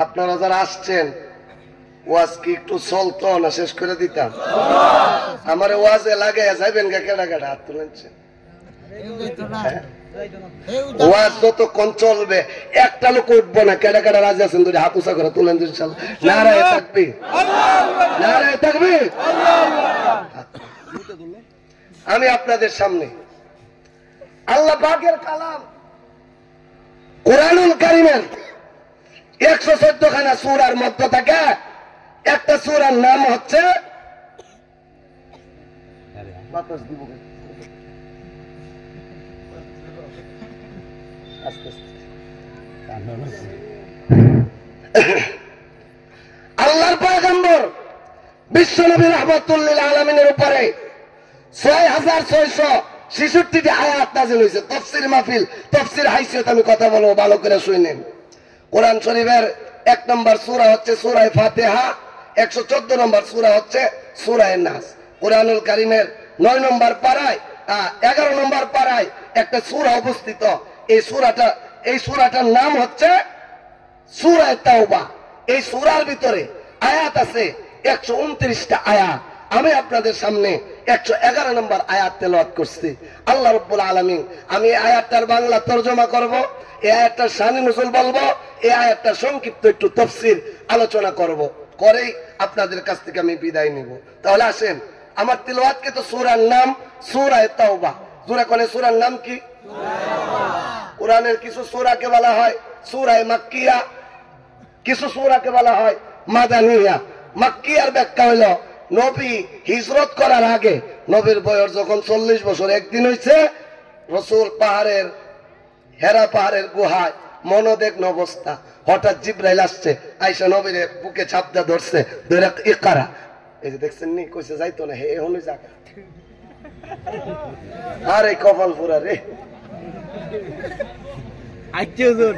আপনারা যারা আসছেন ওয়াজ কি একটু চলতো না শেষ করে দিতাম? আমার ওয়াজে লাগে যাইবেন গা কেডা কেডা হাত তুলেছেন? ওয়াজ যতক্ষণ চলবে একটা লোক উঠবো না। কেডা কেডা রাজি আছেন যদি হাত উঁচা করে তুলেন ইনশাআল্লাহ। নারায়ে তাকবীর, নারায়ে তাকবীর। আমি আপনাদের সামনে আল্লাহ পাকের কালাম কুরআনুল কারীমের 114 খানা সূরার মধ্যে থেকে একটা সূরার নাম হচ্ছে আল্লাহর পয়গম্বর বিশ্বনবী রাহমাতুল লিল আলামিনের উপরে 6666টি আয়াত নাযিল হয়েছে। তাফসীর মাহফিল, তাফসীর হাইসিয়ত আমি কথা বলবো, ভালো করে শুনেন। কোরআন শরীফের 1 নম্বর সূরা হচ্ছে সূরা ফাতিহা, 114 নম্বর সূরা হচ্ছে সূরা নাস। কুরআনুল কারীমের 9 নম্বর পারায় 11 নম্বর পারায় একটা সূরা অবস্থিত। এই সূরাটার নাম হচ্ছে সূরা তাওবা। এই সূরার ভিতরে আয়াত আছে 129টা আয়াত। আমি আপনাদের সামনে 111 নম্বর আয়াত তেলাওয়াত করছি। আল্লাহ রাব্বুল আলামিন, আমি এই আয়াতটার বাংলা তরজমা করব, এই আয়াতটার শানে নুজুল বলবো, এই আয়াতটার সংক্ষিপ্ত একটু তাফসীর আলোচনা করব, করেই আপনাদের কাছ থেকে আমি বিদায় নিব। তাহলে আসেন, আমার তিলাওয়াতকে তো সূরার নাম সূরা তাওবা। সূরা কোন সূরার নাম কি? কোরআনের কিছু সূরাকে বলা হয় সূরা মাক্কিয়া, কিছু সূরাকে বলা হয় মাদানিয়া। মাক্কিয়ার ব্যাখ্যা হলো নবী হিজরত করার আগে, নবীর বয়স যখন 40 বছর একদিন হয়েছে, রাসূল পাহাড়ের হেরা পাহাড়ের গুহায় মনোদেগ্ন অবস্থা, হঠাৎ জিবরাইল আসছে, আয়েশা নবীর বুকে চাপদা ধরছে, ধরে ইকরা, এই যে দেখছেন নি কইছে যাইতো না, হে হলো জায়গা। আরে কপাল পুরা রে, আচ্ছা হুজুর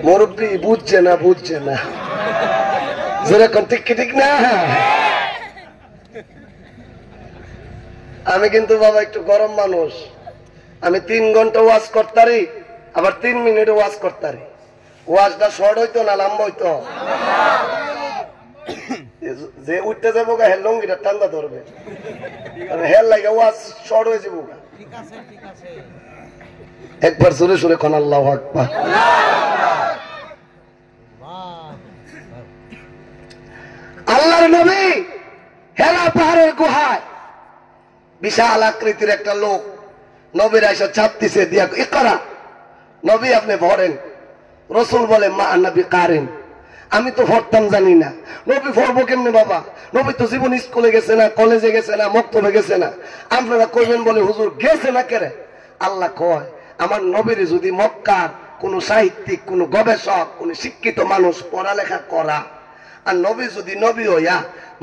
মুরব্বি বুঝছে না, বুঝছে না যেরকম ঠিক ঠিক না। আমি কিন্তু বাবা একটু গরম মানুষ, আমি 3 ঘন্টা ওয়াজ করতারি, আবার 3 মিনিট ওয়াজ করতারি। ওয়াজটা শর্ট হইতো না লম্বা হইতো? যে উঠতে যাবো গা হের লঙ্গিটা ঠান্ডা ধরবে, হের লাগে ওয়াজ শর্ট হয়ে যাবো গা। একবার সুরে সুরে কোন আল্লাহু আকবার। আল্লাহর নবী হেরা পাহাড়ের গুহায় বিশাল আকৃতির একটা লোক নবীর আয়েশা চাপ দিছে দিয়া ইকরা, নবী আপনি পড়েন। রাসূল বলে মা নবী কারিন, আমি তো পড়তাম জানি না। নবী পড়বো কেমনে বাবা? নবী তো জীবন স্কুলে গেছে না, কলেজে গেছে না, মক্তবে গেছে না। আপনারা কইবেন বলে হুজুর গেছে না কেরে? আল্লাহ কয় আমার নবীর যদি মক্কার কোন সাহিত্যিক, কোন গবেষক, কোন শিক্ষিত মানুষ পড়ালেখা করা, আর নবী যদি নবী হইয়া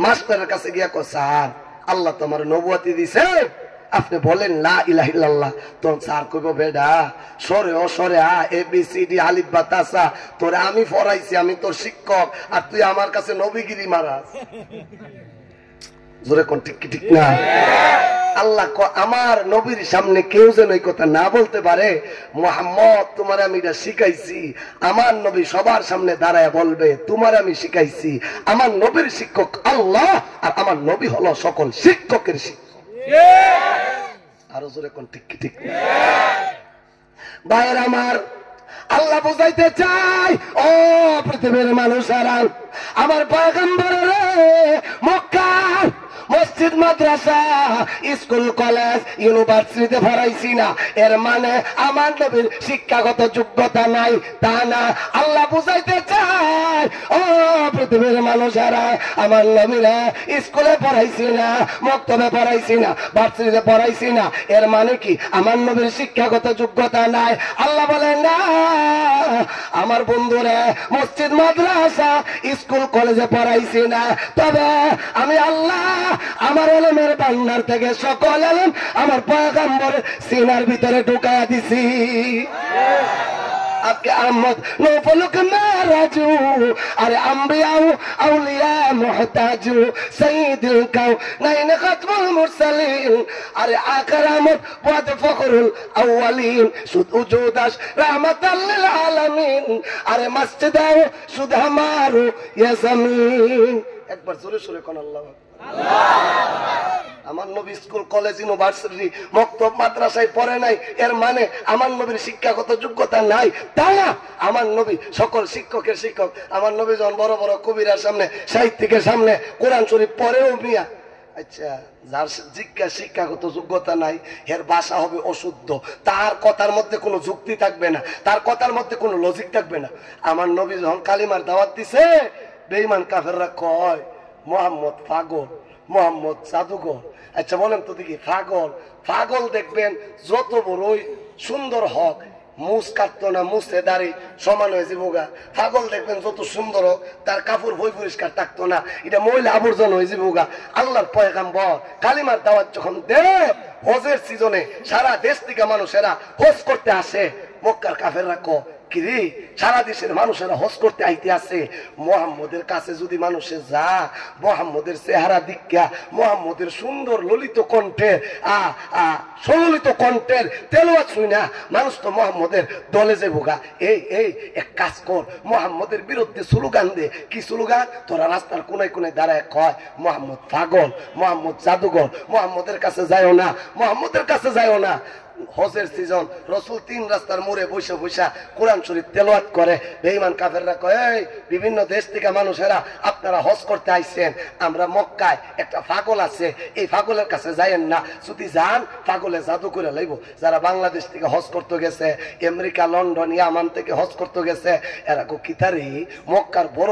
মাস্টারের কাছে গিয়া কয় স্যার আল্লাহ তোমার নবুয়তি দিছে, আপনি বলেন লা ইলাহা ইল্লাল্লাহ, তখন স্যার কইব বেডা সরে ও সরে আ এ বি সি ডি আলিফ বা তাসা তোরে আমি পড়াইছি, আমি তোর শিক্ষক, আর তুই আমার কাছে নবীগিরি মারাস। জোরে কোন ঠিক ঠিক না? আল্লাহ আমার নবীর সামনে কেউ যেন এই কথা না বলতে পারে মুহাম্মদ তোমার আমি এটা শিখাইছি। আমার নবী সবার সামনে দাঁড়ায় বলবে তোমার আমি শিখাইছি। আমার নবীর শিক্ষক আল্লাহ, আর আমার নবী হলো সকল শিক্ষকের শিক্ষক। আরো জোরে কোন ঠিক ঠিক? ভাইয়ের আমার, আল্লাহ বুঝাইতে চাই ও পৃথিবীর মানুষেরা, আমার পয়গম্বরের মক্কা মসজিদ, মাদ্রাসা, স্কুল, কলেজ, ইউনিভার্সিটিতে পড়াইছি না, এর মানে আমার নবীর শিক্ষাগত যোগ্যতা নাই তা না। আল্লাহ বুঝাইতে চায় ও পৃথিবীর মানুষেরা, আমার নবীরা স্কুলে পড়াইছি না, মক্তবে পড়াইছি না, ভার্সিটিতে পড়াইছি না, এর মানে কি আমার নবীর শিক্ষাগত যোগ্যতা নাই? আল্লাহ বলেন না, আমার বন্ধুরা মসজিদ, মাদ্রাসা, স্কুল, কলেজে পড়াইছি না, তবে আমি আল্লাহ আমার ইলমের ভান্ডার থেকে সকল ইলম আমার পয়গম্বর সিনার ভিতরে ঢুকায়া দিছি। आपके अहमद नौफलुक महराजू अरे अंबियाओ औलिया मोहताजू सईदुल कौनैन खत्मुल मुरसलीन अरे आखिर अहमद वद फखरुल अव्वलीन शुद्ध उजूदाश रहमतल लिल आलमीन अरे मस्जिद आओ शुद्ध हमारो ये जमीन एक बार जोरे जोरे कोन अल्लाह আমার নবী স্কুল কলেজ ইউনিভার্সিটি মক্তব মাদ্রাসায় পড়ে নাই এর মানে আমার নবীর শিক্ষাগত যোগ্যতা নাই তা না আমার নবী সকল শিক্ষকের শিক্ষক আমার নবী যখন বড় বড় কবিরার সামনে সাহিত্যিকের সামনে কোরআন শরীফ পড়েও মিয়া আচ্ছা যার শিক্ষাগত যোগ্যতা নাই এর ভাষা হবে অশুদ্ধ তার কথার মধ্যে কোনো যুক্তি থাকবে না তার কথার মধ্যে কোনো লজিক থাকবে না আমার নবী যখন কালিমার দাওয়াত দিছে বেঈমান কাফেররা কয় মোহাম্মদ পাগল মোহাম্মদ জাদুঘর আচ্ছা বলেন তো দেখি পাগল পাগল দেখবেন যত বড়ই সুন্দর হক মুছ কাটতো না মুছে দাঁড়ি সমান হয়ে যাবোগা পাগল দেখবেন যত সুন্দর হোক তার কাপড় বই পরিষ্কার থাকতো না এটা মহিলা আবর্জন হয়ে যাবোগা আল্লাহর পয়গাম্বর কালিমার দাওয়াত যখন দেয় হজের সিজনে সারা দেশ থেকে মানুষেরা হজ করতে আসে মক্কার কাফেররা কয় কিরে সারা দেশের মানুষেরা হজ করতে আইতে আছে মুহাম্মদের কাছে যদি মানুষে যা মুহাম্মদের চেহারা দিক্কা মুহাম্মদের সুন্দর ললিত কণ্ঠে সুললিত কণ্ঠের তেলাওয়াত শুনা মানুষ তো মুহাম্মদের দলে যাবোগা এই এক কাজ কর মুহাম্মদের বিরুদ্ধে স্লোগান দে কি স্লোগান তোরা রাস্তার কোনায় কোনায় দাঁড়ায় কয় মুহাম্মদ পাগল মুহাম্মদ জাদুঘর মুহাম্মদের কাছে যায়ও না মুহাম্মদের কাছে যায়ও না হজের সিজন রসুল তিন রাস্তার মোড়ে বসে বসে কোরআন শরীফ তেলাওয়াত করে বেঈমান কাফেররা কয় বিভিন্ন দেশ থেকে মানুষেরা আপনারা হজ করতে আইছেন আমরা মক্কায় একটা পাগল আছে এই পাগলের কাছে যায়েন না যদি যান পাগলে জাদু করে লইব যারা বাংলাদেশ থেকে হজ করতে গেছে আমেরিকা লন্ডন ইয়ামান থেকে হজ করতে গেছে এরা কিতারি মক্কার বড়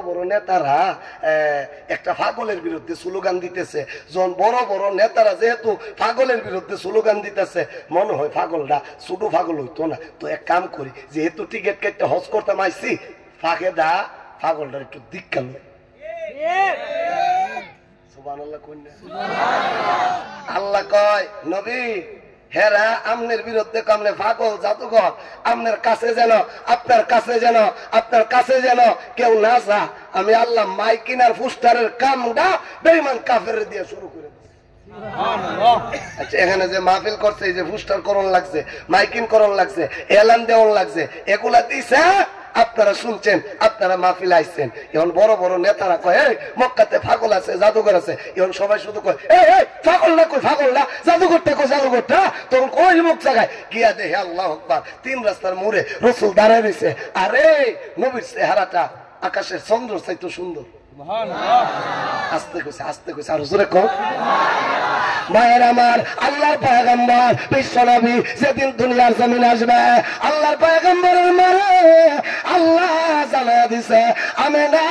বড় নেতারা একটা পাগলের বিরুদ্ধে স্লোগান দিতেছে যখন বড় বড় নেতারা যেহেতু পাগলের বিরুদ্ধে স্লোগান দিতেছে মনে হয় পাগলটা ছোট পাগল হইতো না তো এক কাম করি যেহেতু টিকিট কেটে হজ করতাম আইসি ফাঁকে দা পাগলটার একটু দীক্ষা লই সুবহানাল্লাহ কইনা আল্লাহ কয় নবী হেরা আমনের বিরুদ্ধে কামলে পাগল জাদুঘর আমনের কাছে যেন আপনার কাছে যেন কেউ না যা আমি আল্লাহ মাইকিনার ফুস্টারের কামটা বেঈমান কাফের দিয়ে শুরু করে আচ্ছা এখানে যে মাহফিল করছে এই যে ফুস্টার করণ লাগছে মাইকিং করণ লাগছে এলান দেওয়ান লাগছে এগুলা দিছে আপনারা শুনছেন আপনারা মাহফিল আইছেন এখন বড় বড় নেতারা কয় এই মক্কাতে পাগল আছে জাদুঘর আছে এখন সবাই শুধু কয় এই পাগল না জাদুঘরটা কই জাদুঘরটা তখন কই মুখ জায়গায় গিয়া দেখে আল্লাহু আকবার তিন রাস্তার মোড়ে রাসূল দাঁড়ায় রইছে আরে নবীর চেহারাটা আকাশের চন্দ্র চাইতো সুন্দর আস্তে কইছে আর জোরে কও মায়ের আমার আল্লাহর পয়গম্বর বিশ্ব নবী যেদিন দুনিয়ার জমিন আসবে আল্লাহর পয়গম্বরের মারে আল্লাহ জানায়া দিছে আমেনা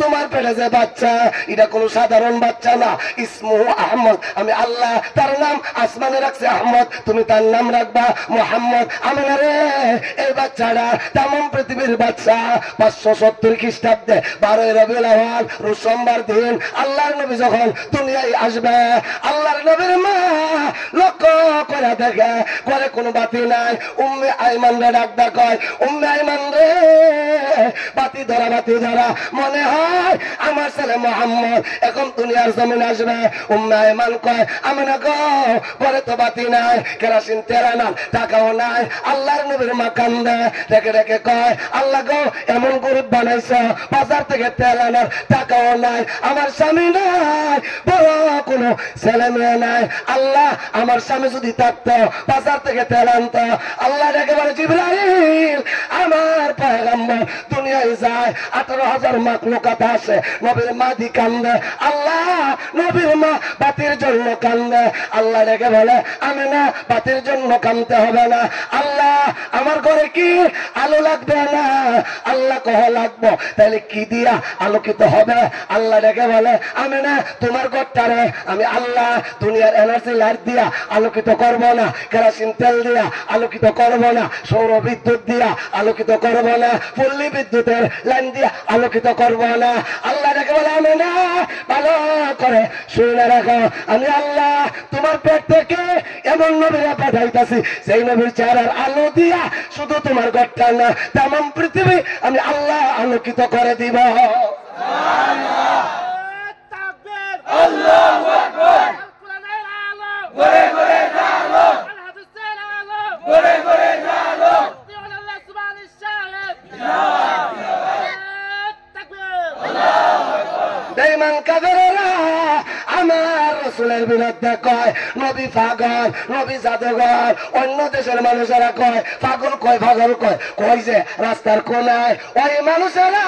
তোমার পেটে যে বাচ্চা এটা কোনো সাধারণ বাচ্চা না ইসমুহু আহমদ আমি আল্লাহ তার নাম আসমানে রাখছি আহমদ তুমি তার নাম রাখবা মুহাম্মদ আমেনা রে এই বাচ্চাটা তামাম পৃথিবীর বাচ্চা 570 খ্রিস্টাব্দে 12 রবিউল আউয়াল রোজ সোমবার দিন আল্লাহর নবী যখন দুনিয়ায় আসবে আল্লাহর নবীর মা লক্ষ্য করে দেখে করে কোনো বাতি নাই উম্মে আইমান রে ডাকদা কয় উম্মে আইমান রে বাতি ধরা মনে হয় আমার ছেলে মুহাম্মদ এখন দুনিয়ার জমিনে আসবে উম্মে আইমান কয় আমি না গো করে তো বাতি নাই কেরোসিন তেল না টাকাও নাই আল্লাহর নবীর মা কান্দে রেখে কয় আল্লাহ গো এমন গরিব বানাইছো বাজার থেকে তেল আনার টাকাও নাই আমার স্বামী নাই বড় কোনো ছেলে মেয়ে নাই আল্লাহ আমার স্বামী যদি থাকতো বাজার থেকে তেল আনতো আল্লাহ একেবারে জিবরাইল আমার পয়গম্বর দুনিয়ায় যায় 18,000 মাখলুকাত আছে নবীর মা দি কান্দে আল্লাহ নবীর মা বাতির জন্য কান্দে আল্লাহ রেখে বলে আমি না বাতির জন্য কান্দতে হবে না আল্লাহ আমার ঘরে কি আলো লাগবে না আল্লাহ কহ লাগবো তাহলে কি দিয়া আলোকিত আলোকিত হবে। আল্লাহ ডেকে বলে আমি না তোমার ঘরটারে আমি আল্লাহ দুনিয়ার এনার্জি লাইট দিয়া আলোকিত করব না, কেরোসিন তেল দিয়া আলোকিত করব না, সৌর বিদ্যুৎ দিয়া আলোকিত করব না, পল্লী বিদ্যুতের লাইন দিয়া আলোকিত করব না। আল্লাহ ডেকে বলে আমি না, ভালো করে শুনে রাখো, আমি আল্লাহ তোমার পেট থেকে এমন নবীরা পাঠাইতেছি সেই নবীর চেহারার আলো দিয়া শুধু তোমার ঘরটা না তামাম পৃথিবী আমি আল্লাহ আলোকিত করে দিব। বেঈমান কাফেররা আমার রাসূলের বিরুদ্ধে কয় নবী পাগল, নবী জাদুঘর। অন্য দেশের মানুষেরা কয় পাগল, কয় পাগল, কয় যে রাস্তার কোনায়। ওই মানুষেরা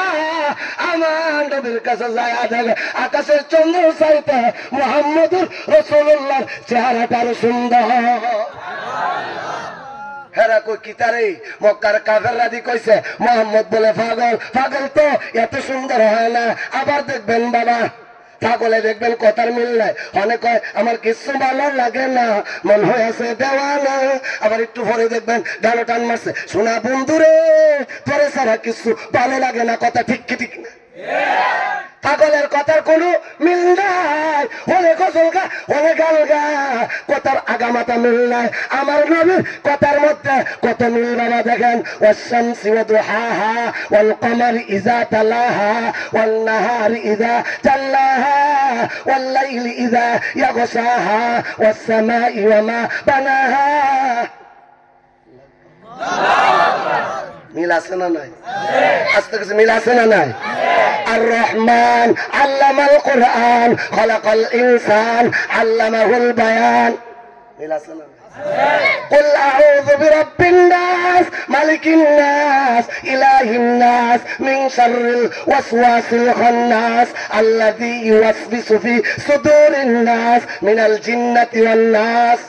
আমার নবীর কাছে যায় দেখে আকাশের চন্দ্র চাইতে মুহাম্মদুর রাসূলুল্লাহর চেহারাটা আরো সুন্দর। হেরা কই কিতারে মক্কার কাফেররা দি কইছে মুহাম্মদ বলে পাগল, পাগল তো এত সুন্দর হয় না। আবার দেখবেন বাবা পাগলে দেখবেন কথার মিল নাই, অনেক কয় আমার কিছু ভালো লাগে না মন হয়েছে দেওয়ানা। আবার একটু পরে দেখবেন গান টান মারছে শোনা বন্ধুরে তোরে ছাড়া কিছু ভালো লাগে না। কথা ঠিক কি ঠিক না? পাগলের কথার কোনো মিল নাই, অনেক গজলগা অনেক গালগা, কথার আগামাতা মিল নাই। আমার নবীর কথার মধ্যে কত মিল বাবা দেখেন। ওয়াশ-শামসি ওয়া দুহাহা ওয়াল কমারি ইযা তালাহা ওয়ান নাহারি ইযা জাল্লাহা ওয়াল লাইলি ইযা ইয়াগশাহা ওয়াস সামাই ওয়া মা বানাহা। মিল আছে না নাই? আস্তে কিছু মিল আছে না নাই? আর রহমান আল্লামাল কুরআন খলাকাল ইনসান আল্লামাহুল বায়ান। মিল আছে না? قل أعوذ برب الناس ملك الناس إله الناس من شر الوسواس الخناس الذي يوسوس في صدور الناس من الجنة والناس।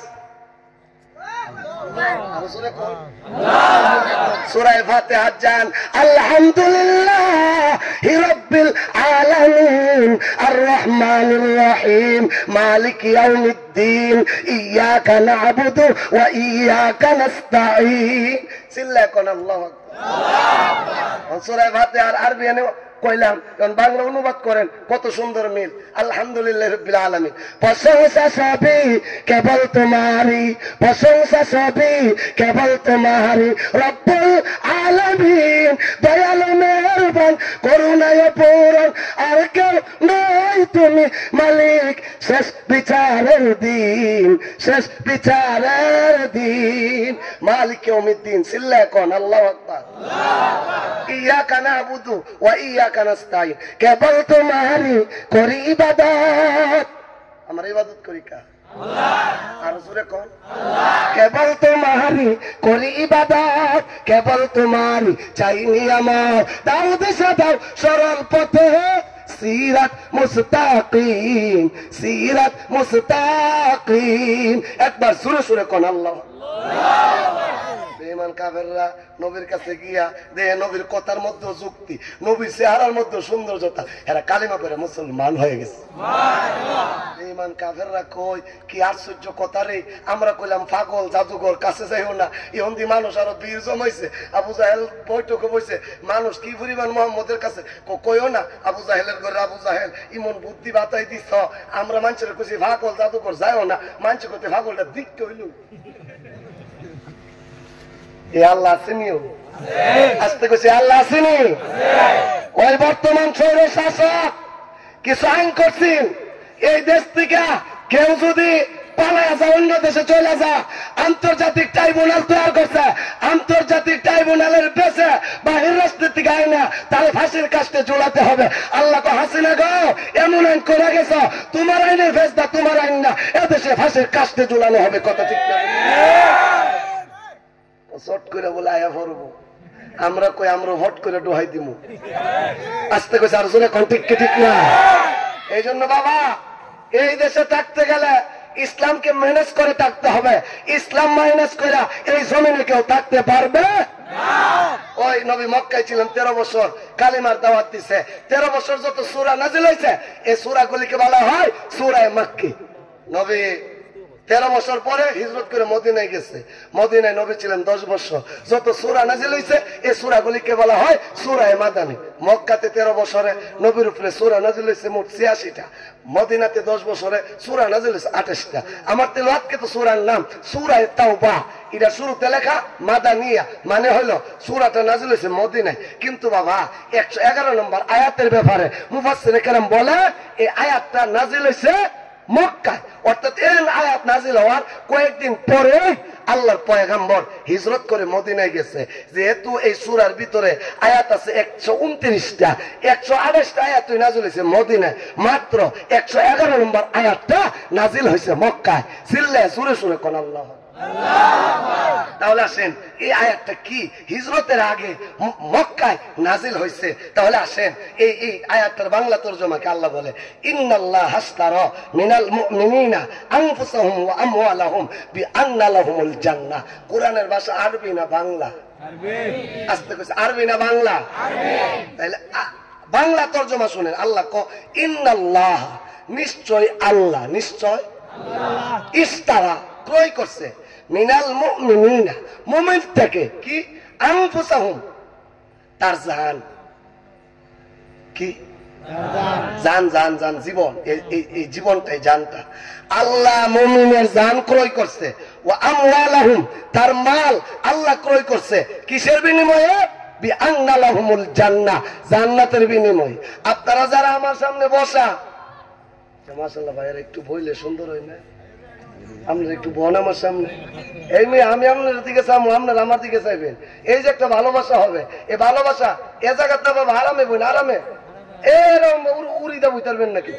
সূরা ফাতিহা জান আলহামদুলিল্লাহি রাব্বিল আলামিন আর রহমানির রহিম মালিকি ইয়াউমিদ্দিন ইয়াকা না'বুদু ওয়া ইয়াকা নাস্তাঈন। চিল্লা কোন আল্লাহু আকবার। সূরা ফাতিহার আরবি কইলাম কারণ বাংলা অনুবাদ করেন কত সুন্দর মিল। আলহামদুলিল্লাহ রাব্বিল আলামিন, প্রশংসা সবই কেবল তোমারই, প্রশংসা সবই কেবল তোমারই রব্বুল আলামিন, দয়ালু মেহেরবান করুণায় পূরণ আর কেউ নয় তুমি মালিক শেষ বিচারের দিন, শেষ বিচারের দিন মালিক ইয়াউমিদ্দিন। চিল্লা কোন আল্লাহু আকবার। ইয়াকা না'বুদু ওয়া ইয়াকা নাস্তাঈন, কেবল তোমারই করি ইবাদত। আমরা ইবাদত করি কার? আল্লাহ। আর জোরে কোন আল্লাহ। কেবল তোমারই করি ইবাদত, কেবল তোমারই চাই নিয়ামত। দাও দিশা দাও সরল পথে সিরাত মুস্তাকিম, সিরাত মুস্তাকিম। একবার সুরে সুরে কোন আল্লাহ। বেঈমান কাফেররা নবীর কাছে গিয়া দেখে নবীর কথার মধ্যে যুক্তি, নবীর চেহারার মধ্যে সৌন্দর্যতা, এরা কালিমা করে মুসলমান হয়ে গেছে। বেঈমান কাফেররা কই কি আশ্চর্য কথা রে। আমরা কইলাম পাগল জাদুঘর কাছে যাইও না। ইহুদি মানুষ আরো বীর জমাইছে, আবু জাহেল বৈঠকে বইছে, মানুষ কি পরিমাণ মুহাম্মদের কাছে কইও না। আবু জাহেলের ঘরে আবু জাহেল ইমন বুদ্ধি বাতাই দিছ। আমরা মানুষের কইছি পাগল জাদুঘর যাইও না, মানুষ কইতে পাগলটা দিকতে হইল। আল্লাহ আসেনিও আস্তে কইছে আল্লাহ আসেনি। ওই বর্তমান স্বৈর শাসক কিছু আইন করছেন, এই দেশ থেকে কেউ যদি পালায়া যা অন্য দেশে চলে যা, আন্তর্জাতিক ট্রাইব্যুনাল তৈরি করছে, আন্তর্জাতিক ট্রাইব্যুনালের বেশে বাহির রাষ্ট্রের থেকে আইনা তাহলে ফাঁসির কাস্টে ঝুলাতে হবে। আল্লাহ তো হাসিনা গো এমন আইন করে গেছ, তোমার আইনের ফেসদা তোমার আইন না, এদেশে ফাঁসির কাস্টে ঝুলানো হবে। কথা ঠিক না? চট করে বলে আয়া পড়বো আমরা, কই আমরা ভোট করে ডোহাই দিব। আস্তে কইছে আর জোরে কোন ঠিক ঠিক না। এই জন্য বাবা এই দেশে থাকতে গেলে ইসলামকে ম্যানেজ করে থাকতে হবে। ইসলাম ম্যানেজ করে এই জমিনে কেউ থাকতে পারবে না। ওই নবী মক্কায় ছিলেন 13 বছর, কালিমার দাওয়াত দিছে। 13 বছর যত সূরা নাজিল হয়েছে এই সূরাগুলিকে বলা হয় সূরা মাক্কি। নবী 13 বছর পরে হিজরত করে মদিনায় গেছে। মদিনায় নবী ছিলেন 10 বছর। যত সূরা নাজিল হয়েছে এই সূরাগুলিকে বলা হয় সূরা মাদানী। মক্কাতে 13 বছরে নবীর উপরে সূরা নাজিল হয়েছে মোট 86টা। মদিনাতে 10 বছরে সূরা নাজিল হয়েছে 28টা। আমার তেলাওয়াতকে তো সূরার নাম সূরা তাওবা, এটা শুরুতে লেখা মাদানিয়া, মানে হলো সূরাটা নাজিল হয়েছে মদিনায়। কিন্তু বাবা 111 নম্বর আয়াতের ব্যাপারে মুফাসসিরে কেরাম বলে এই আয়াতটা নাজিল হয়েছে মক্কায়, অর্থাৎ এই আয়াত নাজিল হওয়ার কয়েকদিন পরে আল্লাহর পয়গম্বর হিজরত করে মদিনায় গেছে। যেহেতু এই সূরার ভিতরে আয়াত আছে 129টা, 128টা আয়াত নাজিল হয়েছে মদিনায়, মাত্র 111 নম্বর আয়াতটা নাজিল হয়েছে মক্কায়। চিল্লায় সুরে সুরে কোন আল্লাহ। তাহলে আসেন এই আয়াতটা কি হিজরতের আগে মক্কায় নাজিল হয়েছে। তাহলে আসেন এই আয়াতটার বাংলা তরজমাকে আল্লাহ বলে ইন্নাল্লাহ হাসতারা মিনাল মুমিনিনা আনফুসাহুম ওয়া আমওয়ালাহুম বিআন্না লাহুমুল জান্নাহ। কোরআনের ভাষা আরবি না বাংলা? আরবি। আস্তে কইছে আরবি না বাংলা? আরবি। তাহলে বাংলা তরজমা শুনেন, আল্লাহ কো ইন্নাল্লাহ, নিশ্চয় আল্লাহ, নিশ্চয় আল্লাহ ইশতারা ক্রয় করছে মিনাল মুমিনিনা, মুমিন থেকে কি আনফুসাহুম তার জান, কি জান, জান জান জীবন, এই জীবনটাই জানটা আল্লাহ মুমিনের জান ক্রয় করছে। ওয়া আমওয়ালাহুম তার মাল আল্লাহ ক্রয় করছে কিসের বিনিময়ে? বিআন্না লাহুমুল জান্নাহ, জান্নাতের বিনিময়ে। আপনারা যারা আমার সামনে বসা, মাশাআল্লাহ ভাইরা একটু বইলে সুন্দর হয় না? আপনারা একটু বন আমার সামনে। এই মেয়ে আমি আপনার দিকে চাবো, আপনার আমার দিকে চাইবেন। এই যে একটা ভালোবাসা হবে, এই ভালোবাসা এ জায়গাতে আরামে বই না, আরামে এরকম উড়িদা বুঝতে পারবেন নাকি?